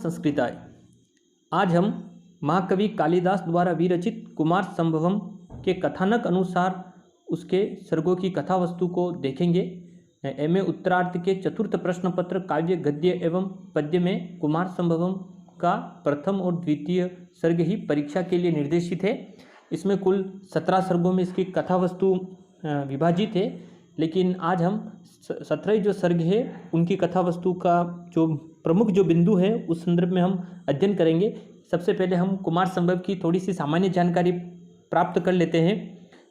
संस्कृताय। आज हम महाकवि कालिदास द्वारा विरचित कुमार संभवम के कथानक अनुसार उसके सर्गों की कथा वस्तु को देखेंगे। एमए उत्तरार्ध के चतुर्थ प्रश्न पत्र काव्य गद्य एवं पद्य में कुमार संभवम का प्रथम और द्वितीय सर्ग ही परीक्षा के लिए निर्देशित है। इसमें कुल 17 सर्गों में इसकी कथा वस्तु विभाजित है, लेकिन आज हम 17 जो सर्ग है उनकी कथा वस्तु का जो प्रमुख जो बिंदु है उस संदर्भ में हम अध्ययन करेंगे। सबसे पहले हम कुमार संभव की थोड़ी सी सामान्य जानकारी प्राप्त कर लेते हैं।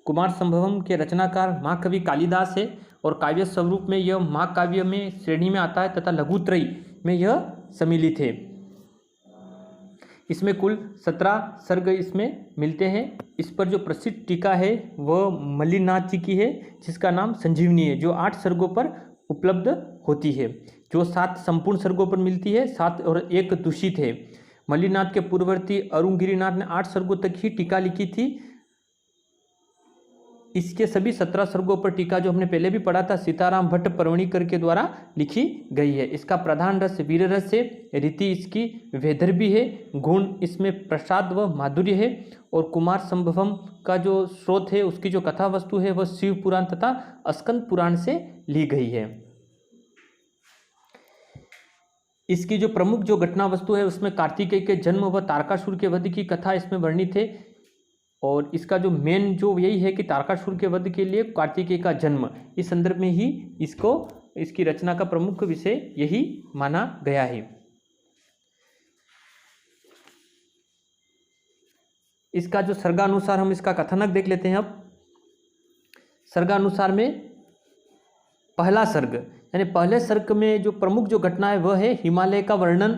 कुमार संभवम के रचनाकार महाकवि कालिदास है और काव्य स्वरूप में यह महाकाव्य में श्रेणी में आता है तथा लघुत्रयी में यह सम्मिलित है। इसमें कुल 17 सर्ग इसमें मिलते हैं। इस पर जो प्रसिद्ध टीका है वह मल्लिनाथ जी की है, जिसका नाम संजीवनी है, जो 8 सर्गों पर उपलब्ध होती है, जो 7 संपूर्ण सर्गों पर मिलती है, 7 और 1 दूषित है। मल्लिनाथ के पूर्ववर्ती अरुण गिरिनाथ ने 8 सर्गों तक ही टीका लिखी थी। इसके सभी 17 सर्गों पर टीका जो हमने पहले भी पढ़ा था सीताराम भट्ट परवणीकर के द्वारा लिखी गई है। इसका प्रधान रस वीर रस है, रीति इसकी वैदर्भी है, गुण इसमें प्रसाद व माधुर्य है। और कुमार संभवम का जो स्रोत है, उसकी जो कथा वस्तु है वह शिव पुराण तथा स्कंद पुराण से ली गई है। इसकी जो प्रमुख जो घटना वस्तु है उसमें कार्तिकेय के जन्म व तारकासुर के वध की कथा इसमें वर्णित है। और इसका जो मेन जो यही है कि तारकासुर के वध के लिए कार्तिकेय का जन्म, इस संदर्भ में ही इसकी रचना का प्रमुख विषय यही माना गया है। इसका जो सर्गानुसार हम इसका कथानक देख लेते हैं। अब सर्गानुसार में पहला सर्ग यानी पहले सर्ग में जो प्रमुख जो घटना है वह है हिमालय का वर्णन,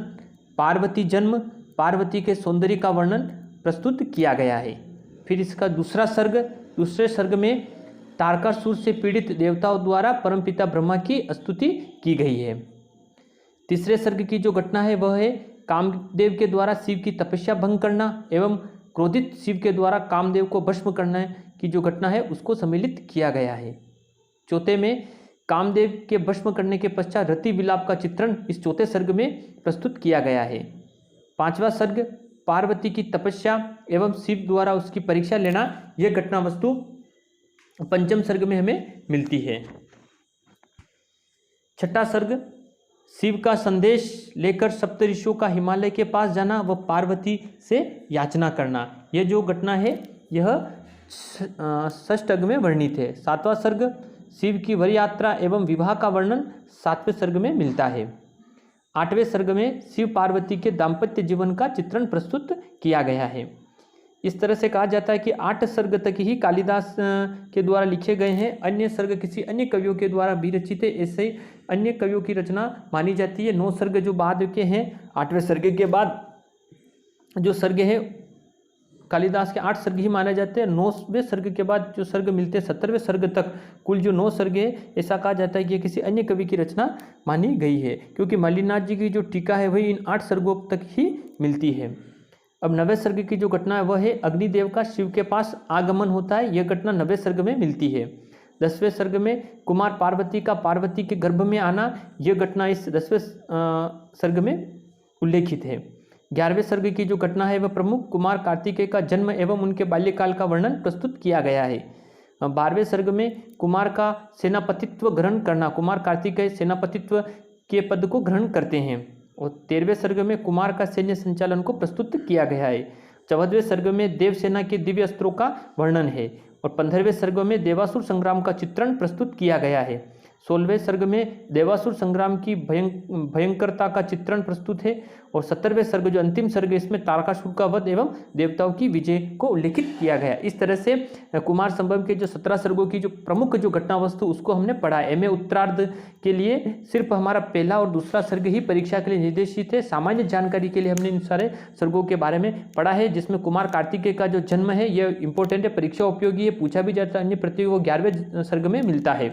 पार्वती जन्म, पार्वती के सौंदर्य का वर्णन प्रस्तुत किया गया है। फिर इसका दूसरा सर्ग, दूसरे सर्ग में तारकासुर से पीड़ित देवताओं द्वारा परमपिता ब्रह्मा की स्तुति की गई है। तीसरे सर्ग की जो घटना है वह है कामदेव के द्वारा शिव की तपस्या भंग करना एवं क्रोधित शिव के द्वारा कामदेव को भस्म करना की जो घटना है उसको सम्मिलित किया गया है। चौथे में कामदेव के भस्म करने के पश्चात रति विलाप का चित्रण इस चौथे सर्ग में प्रस्तुत किया गया है। पांचवा सर्ग पार्वती की तपस्या एवं शिव द्वारा उसकी परीक्षा लेना, यह घटना वस्तु पंचम सर्ग में हमें मिलती है। छठा सर्ग शिव का संदेश लेकर सप्तऋषियों का हिमालय के पास जाना व पार्वती से याचना करना, यह जो घटना है यह षष्ठ में वर्णित है। सातवां सर्ग शिव की वर यात्रा एवं विवाह का वर्णन 7वें सर्ग में मिलता है। 8वें सर्ग में शिव पार्वती के दाम्पत्य जीवन का चित्रण प्रस्तुत किया गया है। इस तरह से कहा जाता है कि 8 सर्ग तक ही कालिदास के द्वारा लिखे गए हैं, अन्य सर्ग किसी अन्य कवियों के द्वारा विरचित है, ऐसे ही अन्य कवियों की रचना मानी जाती है। 9 सर्ग जो बाद के हैं, 8वें सर्ग के बाद जो सर्ग है कालिदास के 8 सर्ग ही माने जाते हैं। 9वें सर्ग के बाद जो सर्ग मिलते हैं 17वें सर्ग तक कुल जो 9 सर्ग है, ऐसा कहा जाता है कि किसी अन्य कवि की रचना मानी गई है, क्योंकि मल्लिनाथ जी की जो टीका है वही इन 8 सर्गों तक ही मिलती है। अब 9वें सर्ग की जो घटना है वह है अग्निदेव का शिव के पास आगमन होता है, यह घटना 9वें सर्ग में मिलती है। 10वें सर्ग में कुमार पार्वती का पार्वती के गर्भ में आना, यह घटना इस 10वें सर्ग में उल्लेखित है। 11वें सर्ग की जो घटना है वह प्रमुख कुमार कार्तिकेय का जन्म एवं उनके बाल्यकाल का वर्णन प्रस्तुत किया गया है। 12वें सर्ग में कुमार का सेनापतित्व ग्रहण करना, कुमार कार्तिकेय सेनापतित्व के पद को ग्रहण करते हैं। और 13वें सर्ग में कुमार का सैन्य संचालन को प्रस्तुत किया गया है। 14वें सर्ग में देवसेना के दिव्य अस्त्रों का वर्णन है। और 15वें सर्ग में देवासुर संग्राम का चित्रण प्रस्तुत किया गया है। 16वें सर्ग में देवासुर संग्राम की भयंकरता का चित्रण प्रस्तुत है। और 17वें सर्ग जो अंतिम सर्ग है इसमें तारकासुर का वध एवं देवताओं की विजय को उल्लेखित किया गया। इस तरह से कुमार संभव के जो 17 सर्गों की जो प्रमुख जो घटना वस्तु उसको हमने पढ़ा। एमए उत्तरार्ध के लिए सिर्फ हमारा पहला और दूसरा सर्ग ही परीक्षा के लिए निर्देशित है। सामान्य जानकारी के लिए हमने इन सारे सर्गों के बारे में पढ़ा है, जिसमें कुमार कार्तिकेय का जो जन्म है यह इंपॉर्टेंट है, परीक्षा उपयोगी है, पूछा भी जाता है। अन्य प्रत्यय वो 11वें सर्ग में मिलता है।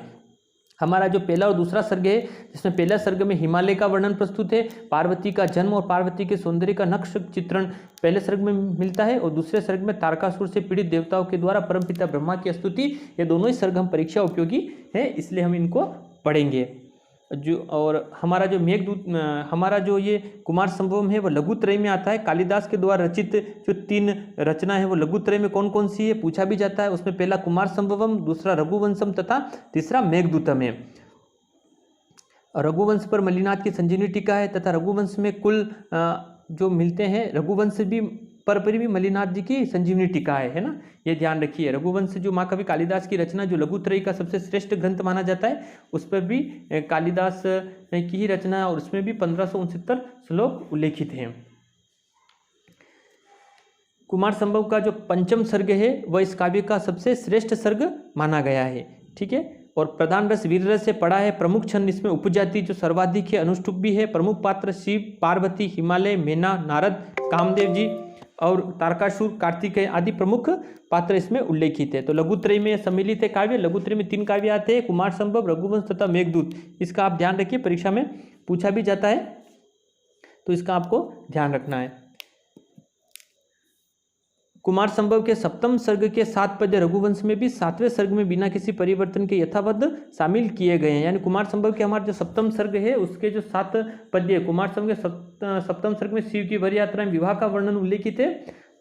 हमारा जो पहला और दूसरा सर्ग है, जिसमें पहला सर्ग में हिमालय का वर्णन प्रस्तुत है, पार्वती का जन्म और पार्वती के सौंदर्य का नक्श चित्रण पहले सर्ग में मिलता है। और दूसरे सर्ग में तारकासुर से पीड़ित देवताओं के द्वारा परमपिता ब्रह्मा की स्तुति, ये दोनों ही सर्ग हम परीक्षा उपयोगी है, इसलिए हम इनको पढ़ेंगे। जो और हमारा जो मेघदूत हमारा जो ये कुमार संभवम है वो लघुत्रय में आता है। कालिदास के द्वारा रचित जो 3 रचना है वो लघुत्रय में कौन कौन सी है पूछा भी जाता है। उसमें पहला कुमार संभवम, दूसरा रघुवंशम तथा तीसरा मेघदूतम है। रघुवंश पर मल्लिनाथ की संजीवनी टीका है तथा रघुवंश में कुल जो मिलते हैं, रघुवंश भी पर भी मल्लिनाथ जी की संजीवनी टीका है ना, ये ध्यान रखिए। रघुवंश जो महाकवि कालिदास की रचना जो लघुत्रयी का सबसे श्रेष्ठ ग्रंथ माना जाता है, उस पर भी कालिदास की ही रचना है और उसमें भी 1569 श्लोक उल्लेखित हैं। कुमार संभव का जो पंचम सर्ग है वह इस काव्य का सबसे श्रेष्ठ सर्ग माना गया है। ठीक है, और प्रधान रस वीर रस से पड़ा है। प्रमुख छंद इसमें उपजाति जो सर्वाधिक है, अनुष्टुप भी है। प्रमुख पात्र शिव, पार्वती, हिमालय, मेना, नारद, कामदेव जी और तारकासुर, कार्तिकेय आदि प्रमुख पात्र इसमें उल्लेखित है। तो लघुत्रय में सम्मिलित है काव्य। लघुत्रय में 3 काव्य आते हैं, कुमार संभव, रघुवंश तथा मेघदूत। इसका आप ध्यान रखिए, परीक्षा में पूछा भी जाता है, तो इसका आपको ध्यान रखना है। कुमार संभव के सप्तम सर्ग के 7 पद्य रघुवंश में भी 7वें सर्ग में बिना किसी परिवर्तन के यथावत शामिल किए गए हैं। यानी कुमार संभव के हमारा जो सप्तम सर्ग है उसके जो 7 पद्य, कुमार संभव के सप्तम सर्ग में शिव की वर यात्रा में विवाह का वर्णन उल्लेखित है।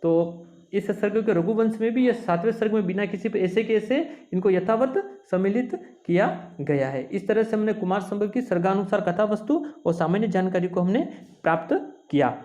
तो इस सर्ग के रघुवंश में भी यह 7वें सर्ग में बिना किसी ऐसे के ऐसे इनको यथावत सम्मिलित किया गया है। इस तरह से हमने कुमार संभव की सर्गानुसार कथा वस्तु और सामान्य जानकारी को हमने प्राप्त किया।